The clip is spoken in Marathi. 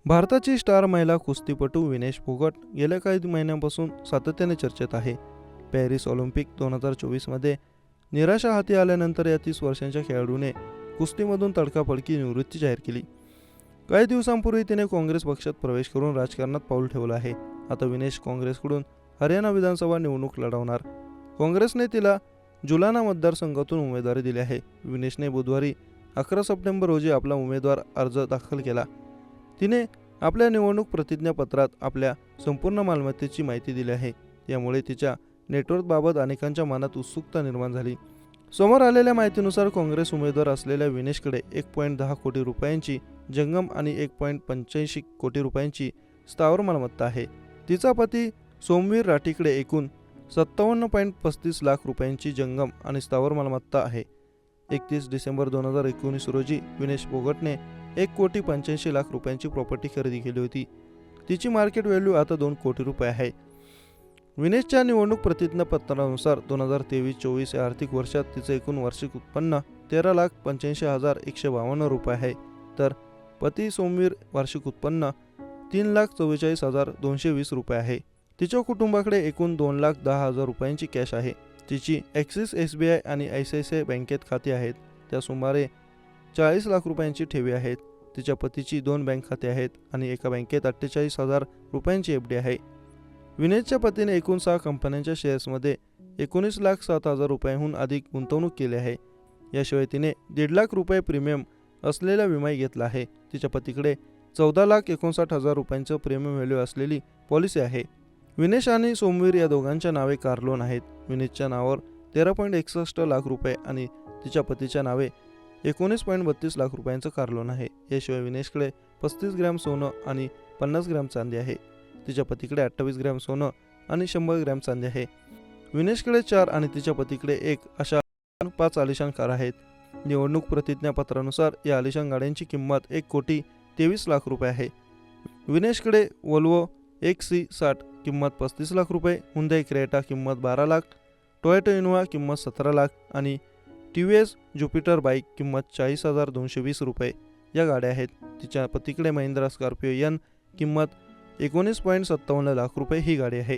भारताची स्टार महिला कुस्तीपटू विनेश फोगट गेल्या काही महिन्यांपासून सातत्याने चर्चेत आहे. पॅरिस ऑलिम्पिक 2024मध्ये निराशा हाती आल्यानंतर या 30 वर्षांच्या खेळाडूने कुस्तीमधून तडकाफडकी निवृत्ती जाहीर केली. काही दिवसांपूर्वी तिने काँग्रेस पक्षात प्रवेश करून राजकारणात पाऊल ठेवलं आहे. आता विनेश काँग्रेसकडून हरियाणा विधानसभा निवडणूक लढवणार. काँग्रेसने तिला जुलाना मतदारसंघातून उमेदवारी दिली आहे. विनेशने बुधवारी 11 सप्टेंबर रोजी आपला उमेदवार अर्ज दाखल केला. तिने आपल्या निवडणूक प्रतिज्ञापत्रात आपल्या संपूर्ण मालमत्तेची माहिती दिली आहे. यामुळे तिच्या नेटवर्कबाबत अनेकांच्या मनात उत्सुकता निर्माण झाली. समोर आलेल्या माहितीनुसार काँग्रेस उमेदवार असलेल्या विनेशकडे 1.10 कोटी रुपयांची जंगम आणि 1.85 कोटी रुपयांची स्थावर मालमत्ता आहे. तिचा पती सोमवीर राठीकडे एकूण 57.35 लाख रुपयांची जंगम आणि स्थावर मालमत्ता आहे. 31 डिसेंबर 2019 रोजी विनेश फोगटने 1.85 लाख रुपयांची प्रॉपर्टी खरेदी केली होती. तिची मार्केट व्हॅल्यू आता 2 कोटी रुपये आहे. विनेशच्या निवडणूक प्रतिज्ञापत्रानुसार 2023-24 या आर्थिक वर्षात तिचे एकूण वार्षिक उत्पन्न 13,85,152 रुपये आहे, तर पती सोमवीर वार्षिक उत्पन्न 3,44,220 रुपये आहे. तिच्या कुटुंबाकडे एकूण 2,10,000 रुपयांची कॅश आहे. तिची ॲक्सिस SBI आणि ICICI बँकेत खाती आहेत. त्या सुमारे 40 लाख रुपयांची ठेवी आहेत. तिच्या पतीची 2 बँक खाते आहेत आणि एका बँकेत 48,000 रुपयांची FD आहे. विनेशच्या पतीने एकूण 6 कंपन्यांच्या शेअर्समध्ये 19,07,000 रुपयांहून अधिक गुंतवणूक केली आहे. याशिवाय तिने 1.5 लाख रुपये प्रीमियम असलेला विमाही घेतला आहे. तिच्या पतीकडे 14,59,000 रुपयांचं प्रीमियम व्हॅल्यू असलेली पॉलिसी आहे. विनेश आणि सोमवीर या दोघांच्या नावे कार लोन आहेत. विनेशच्या नावावर 13.61 लाख रुपये आणि तिच्या पतीच्या नावे 19.32 लाख रुपयांचं कार लोन आहे. याशिवाय विनेशकडे 35 ग्रॅम सोनं आणि 50 ग्रॅम चांदी आहे. तिच्या पतीकडे 28 ग्रॅम सोनं आणि 100 ग्रॅम चांदी आहे. विनेशकडे 4 आणि तिच्या पतीकडे 1 अशा 5 आलिशान कार आहेत. निवडणूक प्रतिज्ञापत्रानुसार या आलिशान गाड्यांची किंमत 1,23 लाख रुपये आहे. विनेशकडे वोल्वो XC60 किंमत 35 लाख रुपये, हुंदाई क्रेटा किंमत 12 लाख, टोयोटा इनोव्हा किंमत 17 लाख आणि TVS ज्युपिटर बाईक किंमत 40,220 रुपये या गाड्या आहेत. तिच्या पतीकडे महिंद्रा स्कॉर्पिओ N किंमत 19.57 लाख रुपये ही गाडी आहे.